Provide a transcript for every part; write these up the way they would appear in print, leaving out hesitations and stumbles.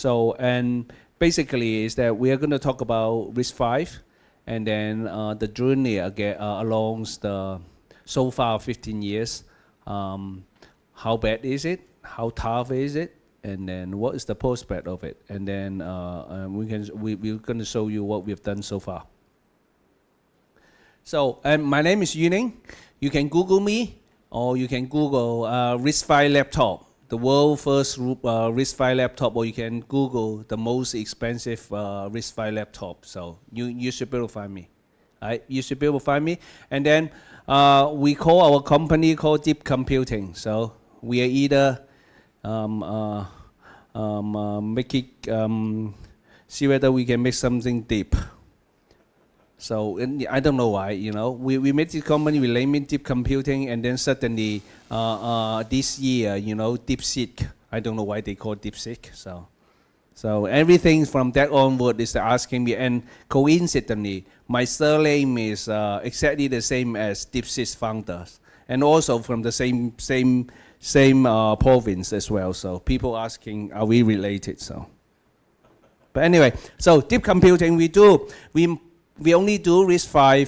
So, and basically is that we are going to talk about RISC-V, and then the journey again, along the so far 15 years. How bad is it? How tough is it? And then what is the prospect of it? And then we're going to show you what we've done so far. So, and my name is Yuning. You can Google me, or you can Google RISC-V laptop, the world's first RISC-V laptop, or you can Google the most expensive RISC-V laptop. So you should be able to find me. Right? You should be able to find me. And then we call our company called DeepComputing. So we are either make it, see whether we can make something deep. So I don't know why, you know, we made this company, we named it DeepComputing, and then suddenly this year, you know, DeepSeek. I don't know why they call it DeepSeek. So everything from that onward is asking me, and coincidentally, my surname is exactly the same as DeepSeek's founders, and also from the same province as well. So people asking, are we related? So, but anyway, so DeepComputing we only do RISC-V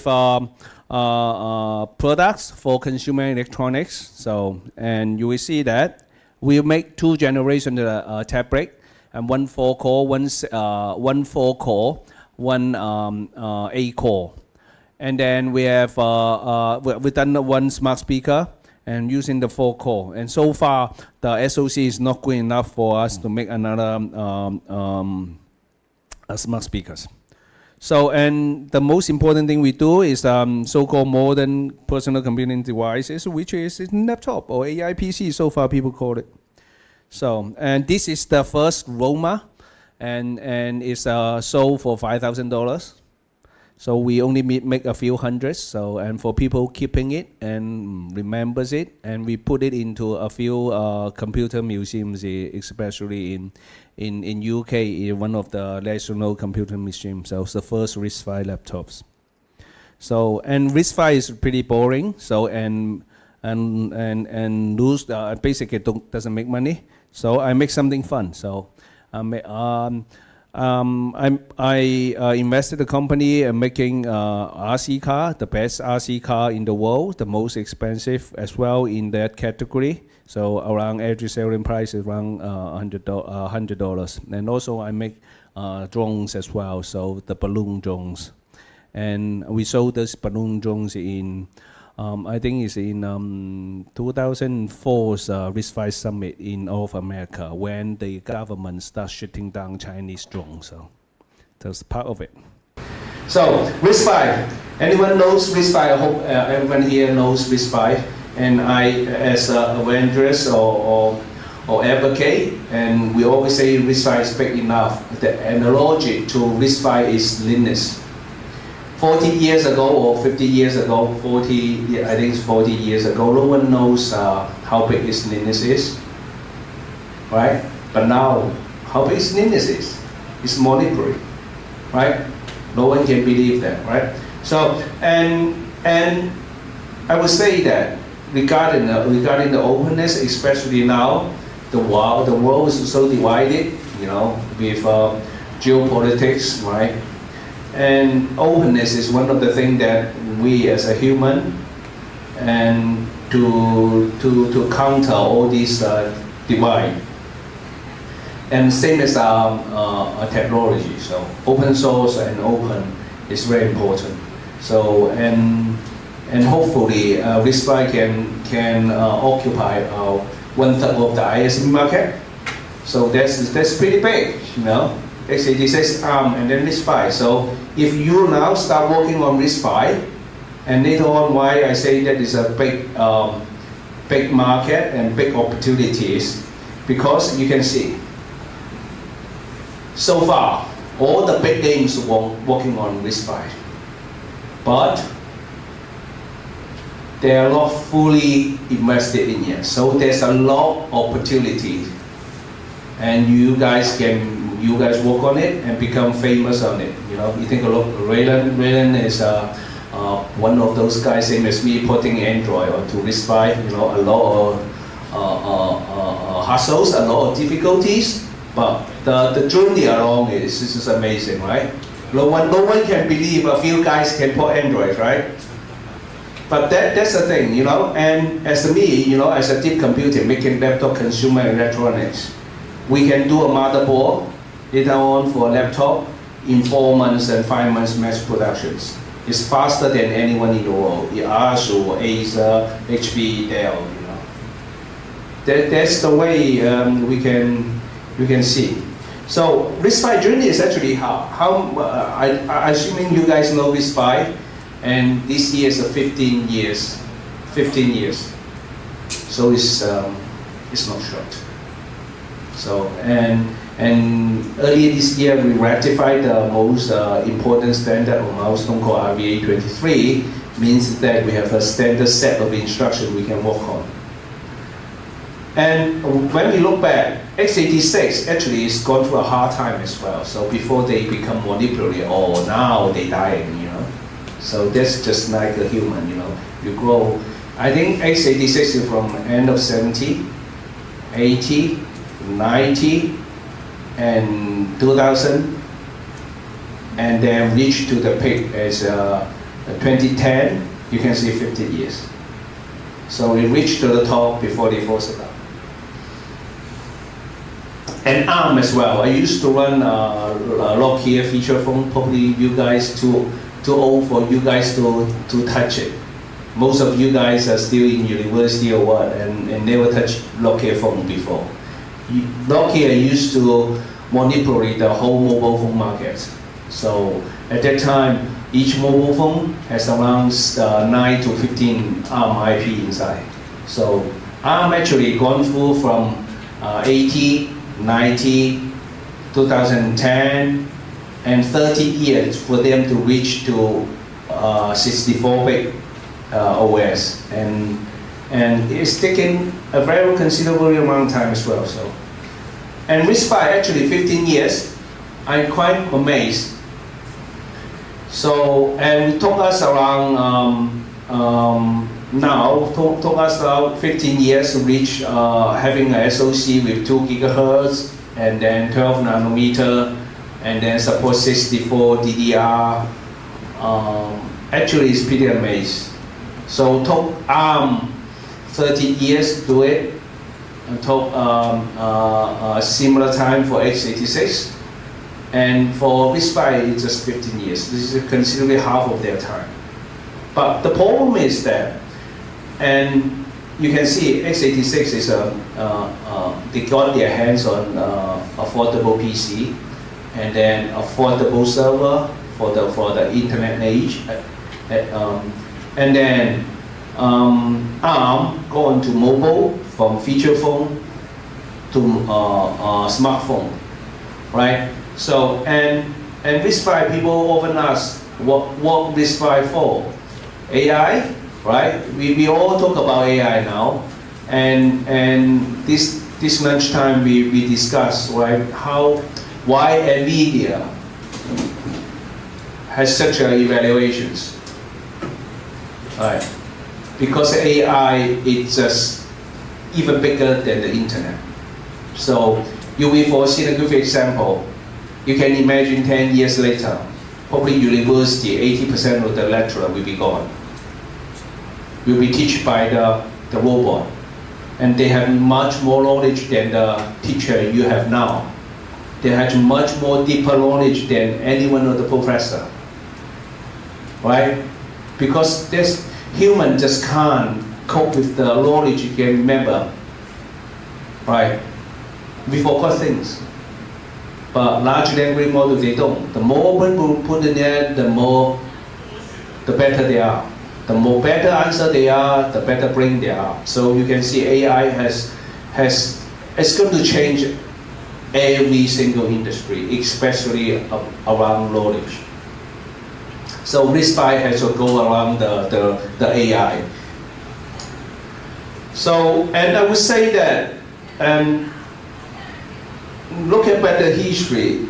products for consumer electronics. So, and you will see that we make 2 generations of tablet, and one 4-core, one 4-core, one 8-core. And then we have we've done one smart speaker and using the 4-core. And so far, the SoC is not good enough for us to make another smart speakers. So, and the most important thing we do is so-called modern personal computing devices, which is laptop or AI PC, so far people call it. So, and this is the first Roma, and it's sold for $5,000. So we only make a few hundreds. So, and for people keeping it and remembers it, and we put it into a few computer museums, especially in UK, in one of the national computer museums. So it's the first RISC-V laptops. So, and RISC-V is pretty boring. So, and lose basically doesn't make money. So I make something fun. So I invested the company in making RC car, the best RC car in the world, the most expensive as well in that category. So around average selling price is around $100. And also I make drones as well, so the balloon drones. And we sold this balloon drones in, I think it's in 2004's RISC-V Summit in North America, when the government starts shutting down Chinese drones. So that's part of it. So RISC-V, anyone knows RISC-V? I hope everyone here knows RISC-V. And I, as a evangelist or advocate, and we always say RISC-V is big enough. The analogy to RISC-V is Linux. 40 years ago or 50 years ago, I think it's 40 years ago, no one knows how big Linux is, right? But now, how big Linux is? It's monopoly, right? No one can believe that, right? So, and I would say that regarding the openness, especially now, the world is so divided, you know, with geopolitics, right? And openness is one of the things that we as a human, and to counter all these divide. And same as technology. So open source and open is very important. So and hopefully RISC-V can occupy 1/3 of the ISV market. So that's pretty big, you know. x86 ARM and then RISC-V. So if you now start working on RISC-V, and later on why I say that is a big market and big opportunities, because you can see so far all the big names working on RISC-V, but they are not fully invested in yet. So there's a lot of opportunity, and you guys work on it and become famous on it. You know, you think a lot. Raylan is one of those guys, same as me, putting Android onto RISC-V. You know, a lot of hassles, a lot of difficulties, but the journey along is amazing, right? No one can believe a few guys can put Android, right? But that's the thing, you know. And as me, you know, as a deep computing, making laptop consumer electronics, we can do a motherboard later on for a laptop in 4 months and 5 months mass productions. It's faster than anyone in the world. ASUS, Acer, HP, Dell, you know. That's the way we can see. So RISC-V journey is actually I assuming you guys know RISC-V, and this year is 15 years. 15 years. So it's not short. So and earlier this year we ratified the most important standard or milestone called RVA 23, means that we have a standard set of instructions we can work on. And when we look back, x86 actually is gone through a hard time as well. So before they become monopoly, or now they dying, you know. So that's just like a human, you know. You grow. I think x86 is from end of 70, 80, 90, and 2000, and then reach to the peak as 2010. You can see 50 years. So we reached to the top before they forced it up. And ARM as well. I used to run a Nokia feature phone. Probably you guys too old for you guys to touch it. Most of you guys are still in university or what, and never touched Nokia phone before. Nokia used to monopoly the whole mobile phone market. So at that time, each mobile phone has around 9 to 15 ARM IP inside. So ARM actually gone through from 80, 90, 2010, and 30 years for them to reach to 64-bit OS, and it's taken a very considerable amount of time as well. So, and RISC-V actually 15 years, I'm quite amazed. So, and it took us around took us about 15 years to reach having an SoC with 2 gigahertz, and then 12 nanometer, and then support 64 DDR. Actually, it's pretty amazing. So took ARM 30 years to do it, and took a similar time for x86, and for RISC-V it's just 15 years. This is considerably half of their time. But the problem is that, and you can see x86 is they got their hands on affordable PC, and then affordable server for the internet age, and then ARM go on to mobile, from feature phone to smartphone, right? So and RISC-V, people often ask what RISC-V for? AI, right? We all talk about AI now, and this lunchtime we discussed, right, why NVIDIA has such evaluations, right? Because AI is just even bigger than the internet. So you will foresee a good example. You can imagine 10 years later, probably university, 80% of the lecturer will be gone. Will be taught by the robot. And they have much more knowledge than the teacher you have now. They have much more deeper knowledge than any one of the professor. Right? Because this human just can't cope with the knowledge you can remember. Right? We forgot things. But large language model, they don't. The more people put in there, the better they are. The more better answer they are, the better brain they are. So you can see AI it's going to change every single industry, especially around knowledge. So RISC-V has to go around the AI. So, and I would say that, looking at the history,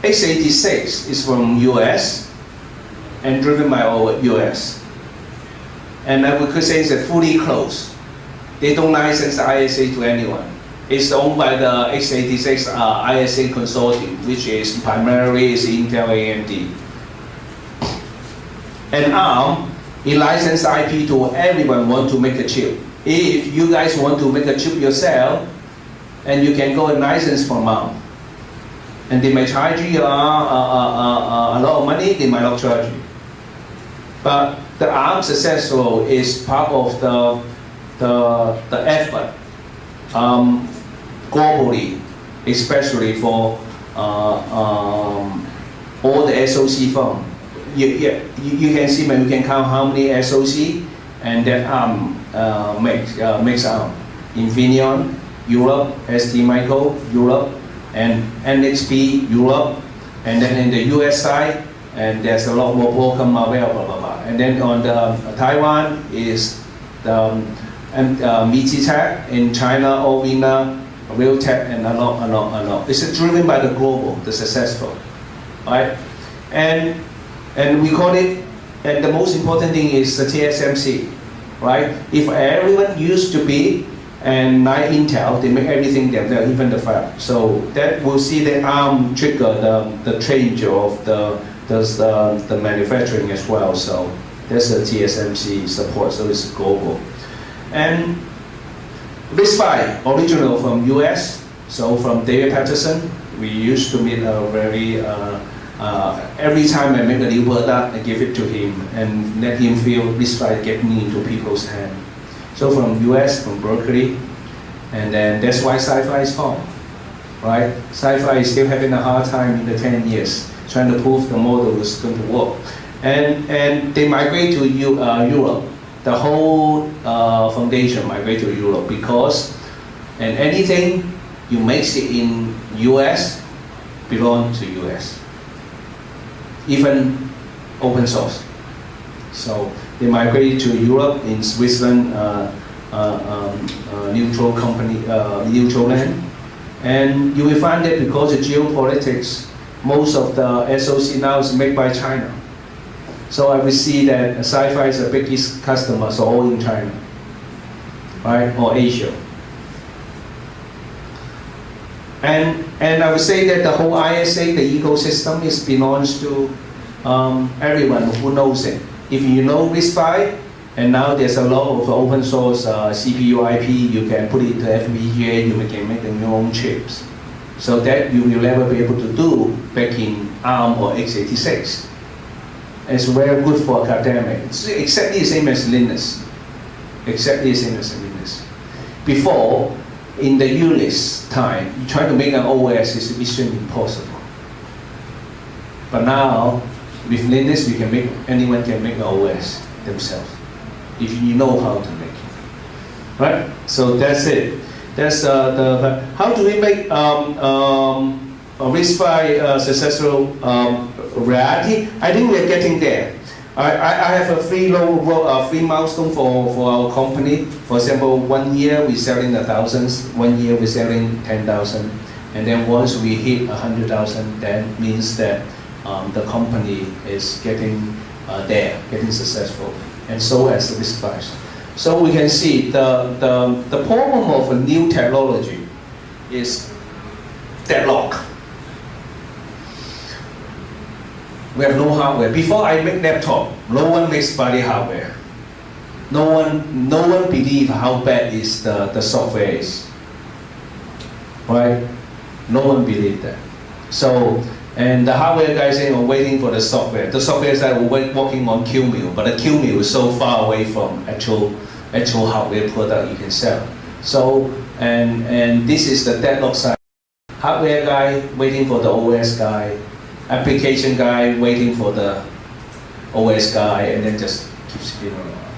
x86 is from US and driven by US. And I would say it's fully closed. They don't license ISA to anyone. It's owned by the x86 ISA consortium, which is primarily is Intel AMD. And ARM, it licensed IP to everyone want to make a chip. If you guys want to make a chip yourself, and you can go and license from ARM. And they may charge you a lot of money, they might not charge you. But the ARM successful is part of the effort globally, especially for all the SoC firm. You can see, you can count how many SoC and that ARM makes ARM. Infineon, Europe, STMicro, Europe, and NXP, Europe, and then in the US side, and there's a lot more Broadcom, Marvell, blah, blah, blah. And then on the Taiwan is the MediaTek, in China, Ovina, Realtek, and a lot. It's driven by the global, the successful, right? And we call it, and the most important thing is the TSMC, right? If everyone used to be, and like Intel, they make everything themselves, even the fab. So that we'll see the ARM trigger the change of the manufacturing as well. So that's the TSMC support, so it's global. And RISC-V, original from US, so from David Patterson, we used to meet a very, every time I make a new product, I give it to him and let him feel RISC-V getting into people's hands. So from US, from Berkeley, and then that's why Sci-Fi is formed, right? Sci-Fi is still having a hard time in the 10 years, trying to prove the model is going to work. And they migrate to Europe. The whole foundation migrate to Europe because, and anything you make it in US belong to US. Even open source. So they migrate to Europe, in Switzerland, neutral company, neutral land. And you will find that because of geopolitics, most of the SoC now is made by China. So I will see that Sci-Fi is the biggest customers all in China, right, or Asia. And I would say that the whole ISA, the ecosystem, belongs to everyone who knows it. If you know RISC-V, and now there's a lot of open source CPU IP, you can put it into FPGA, you can make your own chips. So that you will never be able to do back in ARM or x86. It's very good for academic. It's exactly the same as Linux. Exactly the same as Linux. Before, in the Unix time, you try to make an OS is mission impossible. But now, with Linux, anyone can make an OS themselves, if you know how to make it, right? So that's it. That's how do we make RISC-V successful reality? I think we're getting there. I have a free milestone for our company. For example, 1 year we're selling 1,000, 1 year we're selling 10,000, and then once we hit 100,000, that means that the company is getting getting successful, and so as the RISC-V. So we can see the problem of a new technology is deadlock. We have no hardware. Before I make laptop, no one makes body hardware. No one believe how bad is the software is. Right? No one believe that. So, and the hardware guys are waiting for the software. The software is working on QMIL, but the QMIL is so far away from actual hardware product you can sell. So, and this is the deadlock side. Hardware guy waiting for the OS guy. Application guy waiting for the OS guy, and then just keep spinning around.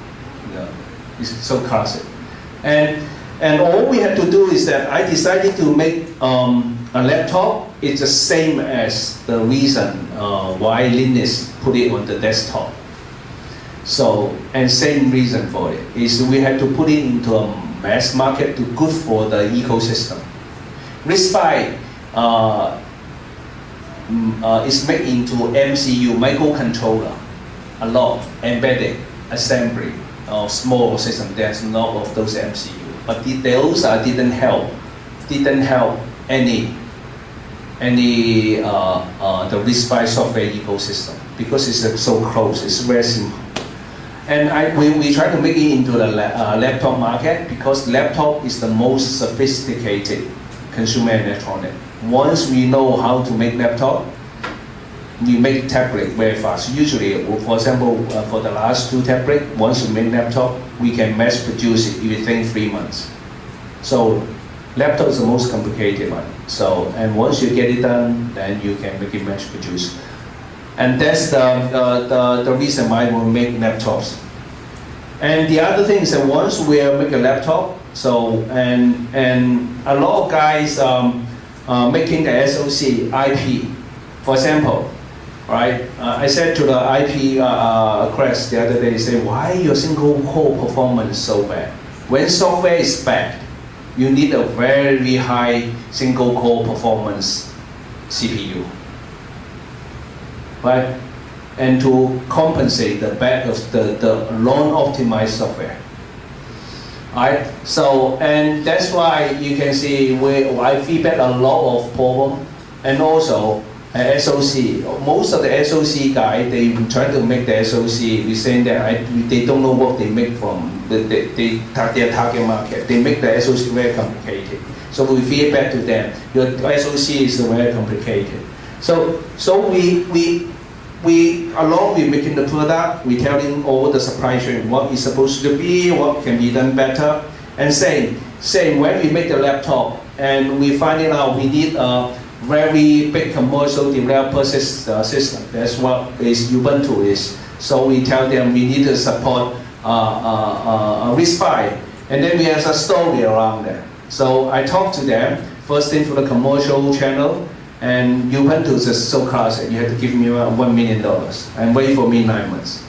You know, it's so classic. And all we have to do is that I decided to make a laptop. It's the same as the reason why Linux put it on the desktop. So, and same reason for it is we had to put it into a mass market to good for the ecosystem. RISC-V is made into MCU, microcontroller, a lot, embedded, assembly, small system. There's a lot of those MCU, but those didn't help didn't help any the RISC-V software ecosystem because it's so close. It's very simple. And we try to make it into the laptop market because laptop is the most sophisticated consumer electronic. Once we know how to make laptop, we make tablet very fast. Usually, for example, for the last 2 tablets, once you make laptop, we can mass produce it within 3 months. So laptop is the most complicated one. So, and once you get it done, then you can make it mass produced. And that's the reason why we make laptops. And the other thing is that once we make a laptop, so and a lot of guys making the SoC IP. For example, right? I said to the IP class the other day, say, why your single core performance so bad? When software is bad, you need a very high single core performance CPU, right? And to compensate the bad of the non-optimized software. Right? So, and that's why you can see I feedback a lot of problem, and also SoC. Most of the SoC guys, they try to make the SoC. We saying that they don't know what they make from their target market. They make the SoC very complicated. So we feedback to them. Your SoC is very complicated. So we along with making the product, we telling all the supply chain what is supposed to be, what can be done better, and saying when we make the laptop and we finding out we need a very big commercial developer system. That's what is Ubuntu is. So we tell them we need to support RISC-V, and then we have a story around that. So I talked to them first into the commercial channel. And Ubuntu is just so classic. You have to give me $1 million and wait for me 9 months.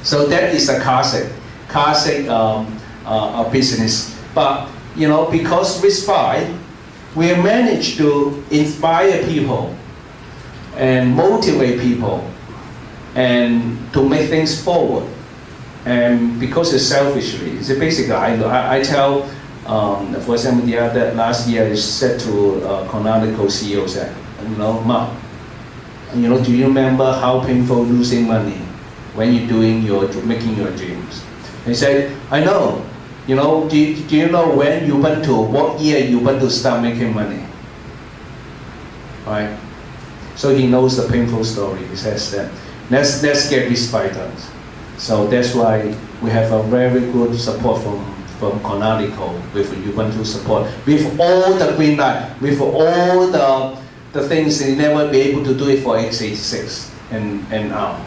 So that is a classic business. But you know, because RISC-V, we managed to inspire people and motivate people and to make things forward. And because it's selfishly, it's basically I tell. For example, last year I said to Canonical CEO said, you know, Mark, you know, do you remember how painful losing money when you're making your dreams? He said, I know. You know, do you know what year Ubuntu start making money? Right? So he knows the painful story. He says that let's get RISC-V done. So that's why we have a very good support from Canonical with Ubuntu support, with all the green light, with all the things they never be able to do it for x86 and ARM.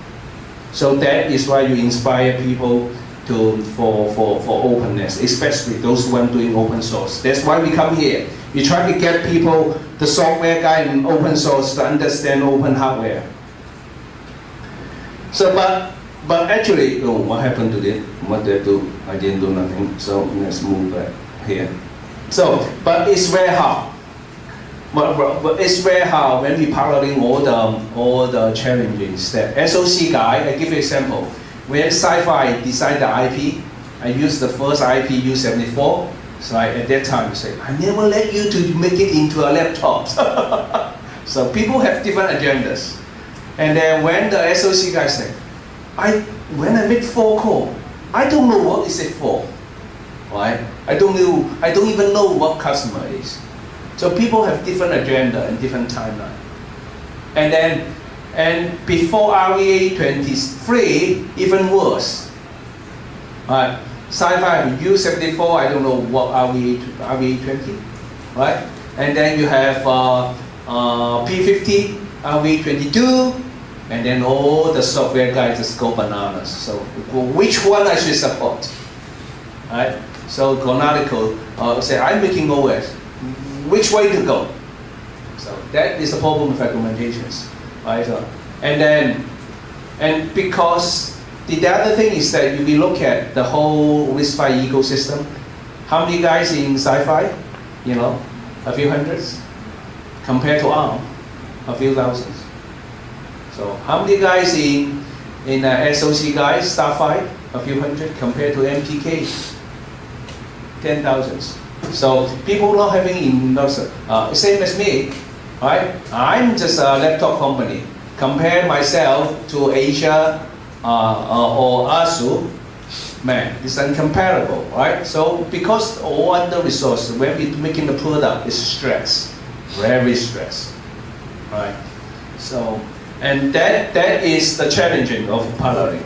So that is why you inspire people for openness, especially those who are doing open source. That's why we come here. We try to get people, the software guy in open source, to understand open hardware. So, but actually, what happened to this? What did I do? I didn't do nothing. So let's move back here. So, but it's very hard. But it's very hard when we paralleling all the challenges. That SoC guy, I give you an example. When Sci-Fi designed the IP, I used the first IP U74. So at that time, I said, I never let you to make it into a laptop. So people have different agendas. And then when the SoC guy said, when I make 4 core, I don't know what is it for, right? I don't even know what customer is. So people have different agenda and different timeline. And before REA 23, even worse. Right? Sci-Fi U74, I don't know what REA 20, right? And then you have P50, REA 22, and then all the software guys just go bananas. So which one I should support? Right? So Canonical say, I'm making OS. Which way to go? So that is the problem with recommendations. Right? So, and because the other thing is that if we look at the whole RISC-V ecosystem, how many guys in Sci-Fi? You know, a few hundreds. Compared to ARM, a few thousands. So how many guys in SoC guys, Starfire, a few hundred, compared to MTK, 10,000s. So people not having same as me, right? I'm just a laptop company. Compare myself to Asia or ASU, man, it's incomparable, right? So because all other resources, when we're making the product, is stress, very stress, right? So, and that is the challenging of paralleling.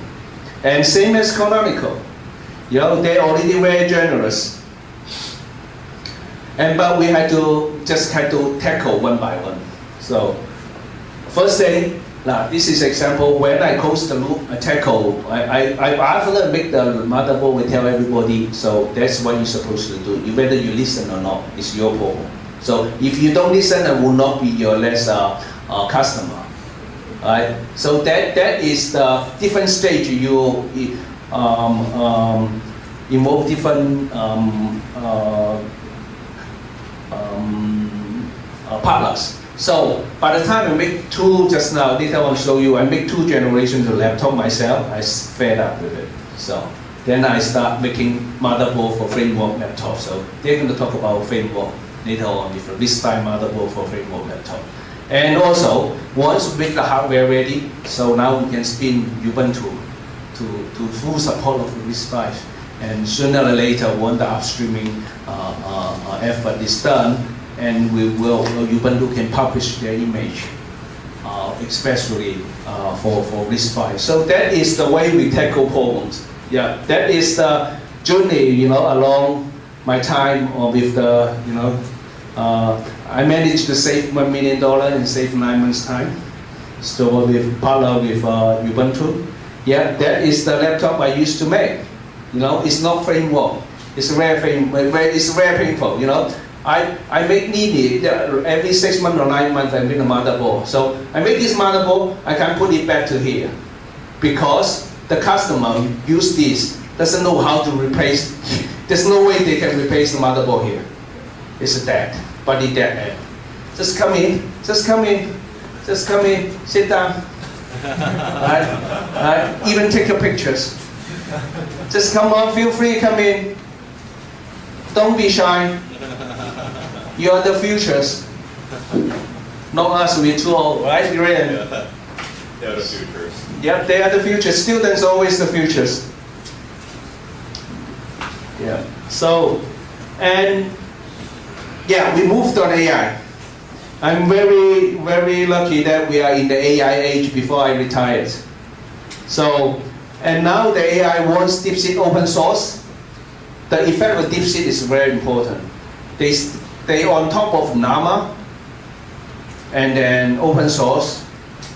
And same as Canonical, you know, they're already very generous. But we had to tackle one by one. So, first thing, now this is example when I close the loop, after make the motherboard, we tell everybody, so that's what you're supposed to do. Whether you listen or not, it's your problem. So if you don't listen, I will not be your last customer. Right? So that is the different stage you involve different partners. So by the time I make two, just now, later I will show you, I make 2 generations of laptop myself, I fed up with it. So then I start making motherboard for framework laptop. So they're going to talk about framework later on, with this time motherboard for framework laptop. And also, once we make the hardware ready, so now we can spin Ubuntu to full support of RISC-V. And sooner or later, when the upstreaming effort is done, and Ubuntu can publish their image, especially for RISC-V. So that is the way we tackle problems. Yeah, that is the journey, you know, along my time with the, you know, I managed to save $1 million and save 9 months' time. So with partner with Ubuntu. Yeah, that is the laptop I used to make. You know, it's not framework. It's very painful. You know, I make needy every 6 months or 9 months. I make a motherboard. So I make this motherboard. I can put it back to here because the customer use this doesn't know how to replace. There's no way they can replace the motherboard here. It's dead, body dead. Just come in. Just come in. Just come in. Sit down. Right? Even take your pictures. Just come on, feel free, come in. Don't be shy. You are the futures. Not us, we're too old, right? Yeah. They are the futures. Yep, they are the futures. Students are always the futures. Yeah. So, and yeah, we moved on AI. I'm very, very lucky that we are in the AI age before I retired. So, and now the AI wants DeepSeek open source. The effect of DeepSeek is very important. They on top of Llama and then open source,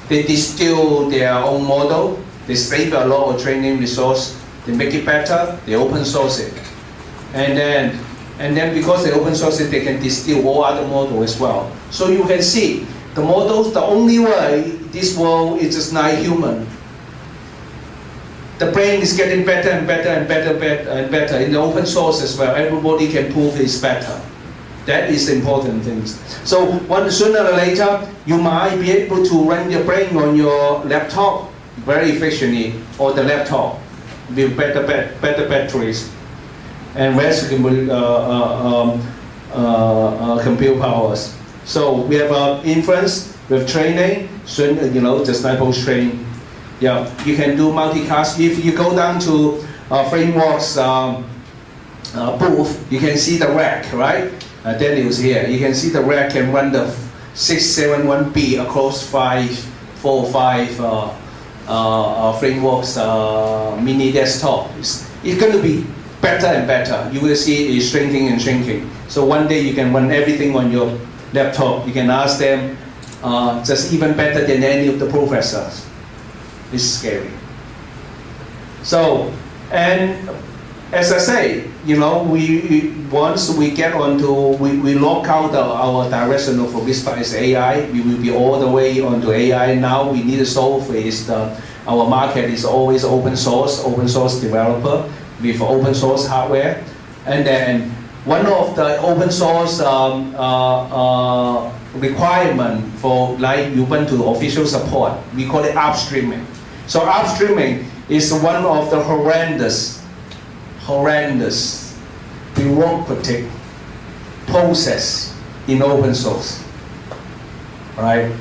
they distill their own model. They save a lot of training resource. They make it better. They open source it, and then because they open source it, they can distill all other models as well. So you can see the models. The only way this world is just not human. The brain is getting better and better and better and better in the open source as well. Everybody can prove it's better. That is the important things. So sooner or later, you might be able to run your brain on your laptop very efficiently, or the laptop with better batteries and less compute powers. So we have inference, we have training, you know, just like post training. Yeah, you can do multicast. If you go down to frameworks booth, you can see the rack, right? Daniel's here. You can see the rack can run the 671B across 4 or 5 frameworks mini desktop. It's going to be better and better. You will see it shrinking and shrinking. So one day you can run everything on your laptop. You can ask them just even better than any of the professors. It's scary. So, and as I say, you know, once we get onto, we lock out our direction of RISC-V AI, we will be all the way onto AI. Now we need to solve is our market is always open source developer with open source hardware. And then one of the open source requirement for like Ubuntu official support, we call it upstreaming. So upstreaming is one of the horrendous bureaucratic process in open source, right?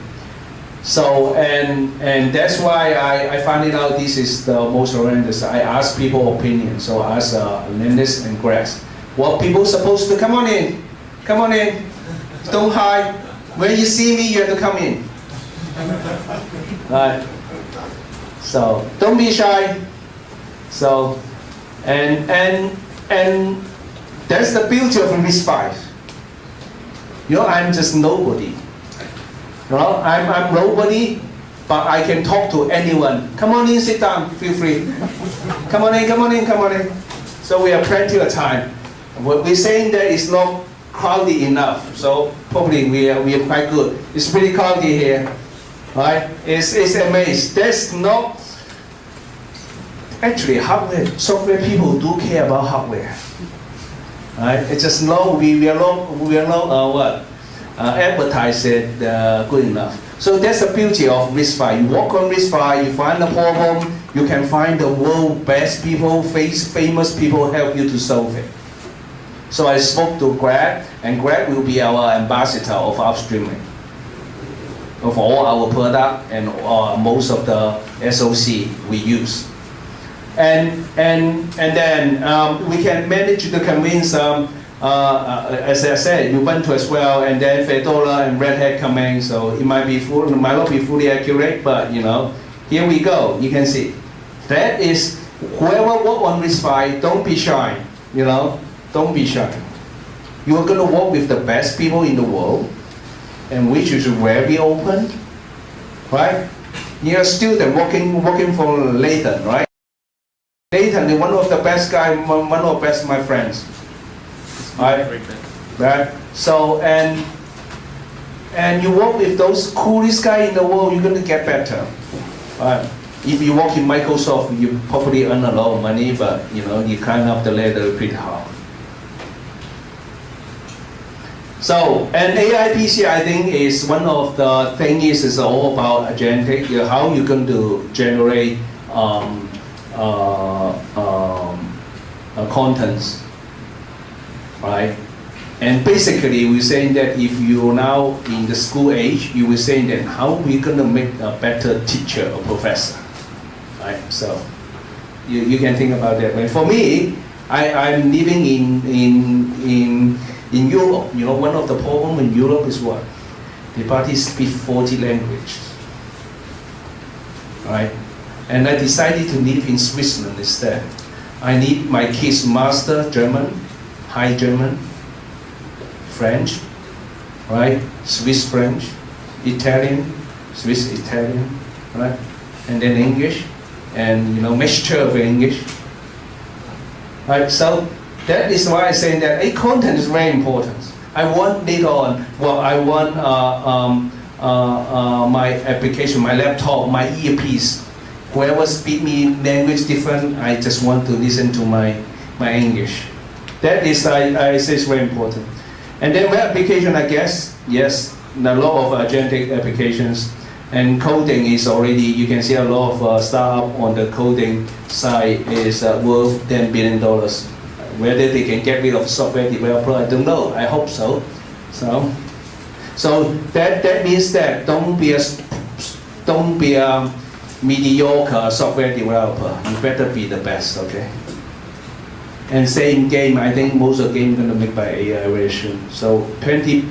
So, and that's why I find it out this is the most horrendous. I ask people opinion, so I ask Linus and Grass. What people supposed to come on in? Come on in. Don't hide. When you see me, you have to come in. Right. So don't be shy. So, and that's the beauty of RISC-V. You know, I'm just nobody. You know, I'm nobody, but I can talk to anyone. Come on in, sit down, feel free. Come on in, come on in, come on in. So we have plenty of time. What we're saying that it's not crowded enough, so probably we are quite good. It's pretty crowded here, right? It's amazing. There's not actually hardware, software people do care about hardware, right? It's just no, we are not advertise it good enough. So that's the beauty of RISC-V. You work on RISC-V, you find a problem, you can find the world's best people, famous people help you to solve it. So I spoke to Greg, and Greg will be our ambassador of upstreaming of all our product and most of the SoC we use. And then we can manage to convince as I said, Ubuntu as well, and then Fedora and Red Hat coming. So it might not be fully accurate, but you know, here we go. You can see that is whoever work on RISC-V, don't be shy. You know, don't be shy. You are going to work with the best people in the world, and which is very open, right? You're a student working for Leighton, right? Leighton is one of the best guy, one of the best my friends. Right? So, and you work with those coolest guys in the world, you're going to get better. Right? If you work in Microsoft, you probably earn a lot of money, but you know, you climb up the ladder pretty hard. So, and AI PC, I think, is one of the things is all about agentic, how you're going to generate contents. Right? And basically, we're saying that if you're now in the school age, you were saying that how are we going to make a better teacher or professor? Right? So you can think about that. But for me, I'm living in Europe. You know, one of the problems in Europe is what? The parties speak 40 languages. Right? And I decided to live in Switzerland instead. I need my kids master German, High German, French, right? Swiss French, Italian, Swiss Italian, right? And then English, and you know, mixture of English, right? So that is why I say that content is very important. I want later on, well, I want my application, my laptop, my earpiece. Whoever speak me language different, I just want to listen to my English. That is, I say, is very important. And then web application, I guess, yes, a lot of agentic applications. And coding is already, you can see a lot of startup on the coding side is worth $10 billion. Whether they can get rid of software developer, I don't know. I hope so. So that means that don't be a mediocre software developer. You better be the best, okay? And same game, I think most of the game going to make by AI very soon. So 20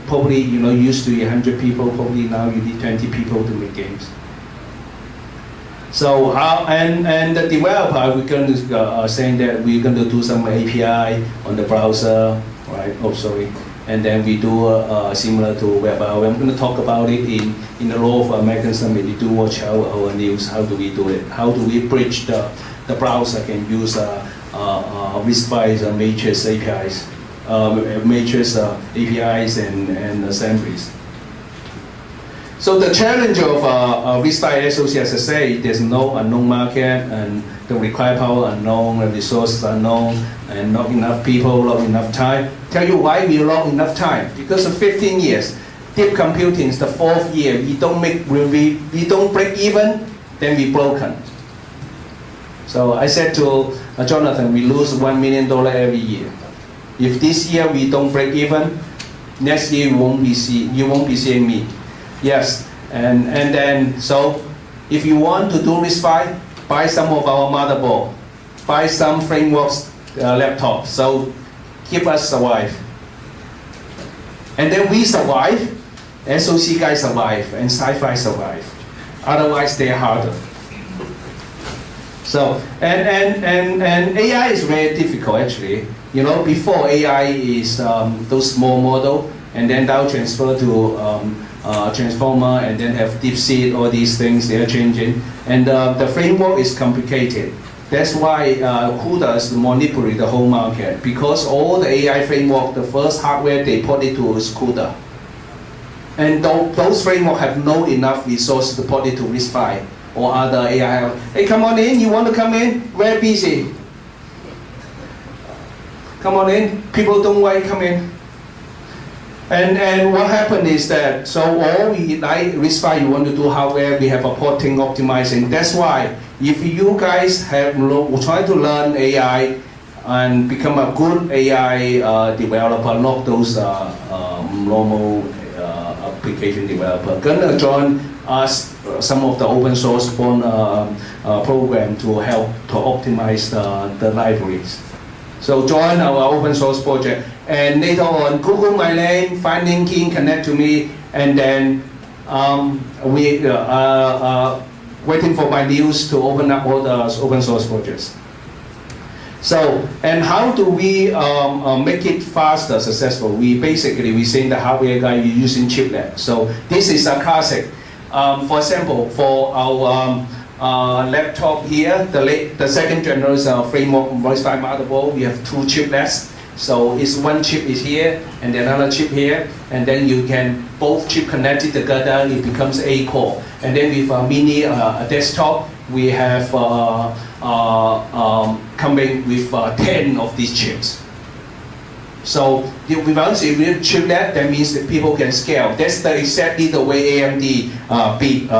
probably, you know, used to be 100 people, probably now you need 20 people to make games. So and the developer, we're going to saying that we're going to do some API on the browser, right? Oh, sorry. And then we do similar to web. I'm going to talk about it in a lot of American Summit. You do watch our news. How do we do it? How do we bridge the browser can use RISC-V matrix APIs, APIs and assemblies. So the challenge of RISC-V SoC, as I say, there's no unknown market, and the required power unknown, the resources unknown, and not enough people, not enough time. Tell you why we not enough time. Because of 15 years, DeepComputing is the 4th year. We don't break even, then we broken. So I said to Jonathan, we lose $1 million every year. If this year we don't break even, next year you won't be seeing me. Yes, and then so if you want to do RISC-V, buy some of our motherboard, buy some frameworks laptop. So keep us survive. And then we survive, SOC guys survive, and sci-fi survive. Otherwise, they're harder. So, and AI is very difficult actually. You know, before AI is those small model, and then now transfer to transformer, and then have DeepSeek, all these things, they are changing. And the framework is complicated. That's why CUDA's monopoly the whole market, because all the AI framework, the first hardware they put it to is CUDA. And those frameworks have no enough resources to put it to RISC-V or other AI. Hey, come on in, you want to come in? We're busy. Come on in, people don't wait, come in. And what happened is that, so all we like RISC-V, you want to do hardware, we have a porting optimizing. That's why if you guys have try to learn AI and become a good AI developer, not those normal application developer, gonna join us some of the open source program to help to optimize the libraries. So join our open source project, and later on Google my name, find LinkedIn, connect to me, and then we waiting for my news to open up all the open source projects. So, and how do we make it faster, successful? We send the hardware guy using chiplet. So this is a classic. For example, for our laptop here, the second generation framework RISC-V motherboard, we have two chiplets. So it's one chip is here and another chip here, and then you can both chip connected together, it becomes a core. And then with a mini desktop, we have coming with 10 of these chips. So without a chiplet, that means that people can scale. That's exactly the way AMD beat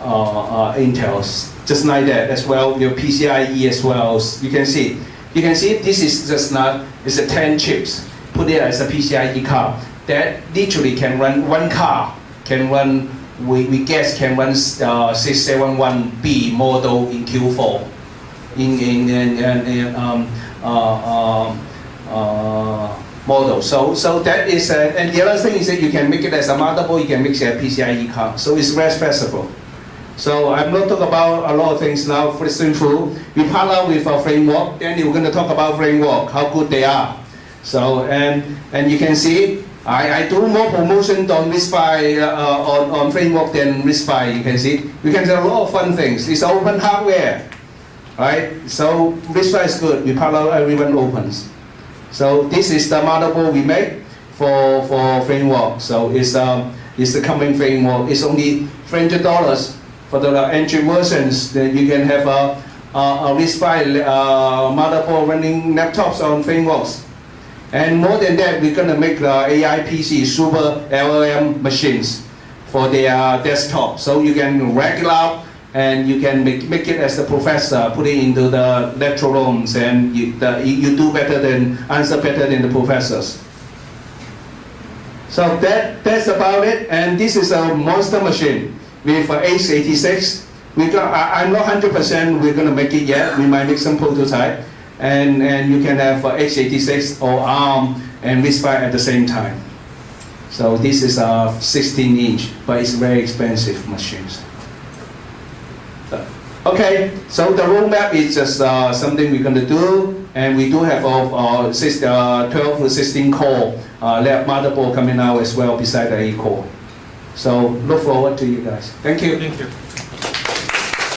Intel's, just like that as well. Your PCIe as well. You can see this is just not, it's a 10 chips. Put it as a PCIe card. That literally can run one car, can run, we guess can run 671B model in Q4. Model. So that is, and the other thing is that you can make it as a motherboard, you can make it a PCIe card. So it's very flexible. So I'm not talking about a lot of things now, through. We partner with a framework, then we're going to talk about framework, how good they are. So, and you can see, I do more promotion on RISC-V, on framework than RISC-V, you can see. We can do a lot of fun things. It's open hardware, right? So RISC-V is good, we partner, everyone opens. So this is the motherboard we make for framework. So it's the coming framework. It's only $300 for the entry versions. Then you can have a RISC-V motherboard running laptops on frameworks. And more than that, we're gonna make the AI PC super LLM machines for their desktop. So you can rack it up, and you can make it as the professor, put it into the lecture rooms, and you do answer better than the professors. So that's about it. And this is a monster machine with x86. I'm not 100% we're gonna make it yet. We might make some prototype, and you can have x86 or ARM and RISC-V at the same time. So this is a 16-inch, but it's very expensive machines. Okay, so the roadmap is just something we're going to do, and we do have 12 to 16 core lab motherboard coming out as well beside the 8 core. So look forward to you guys. Thank you. Thank you.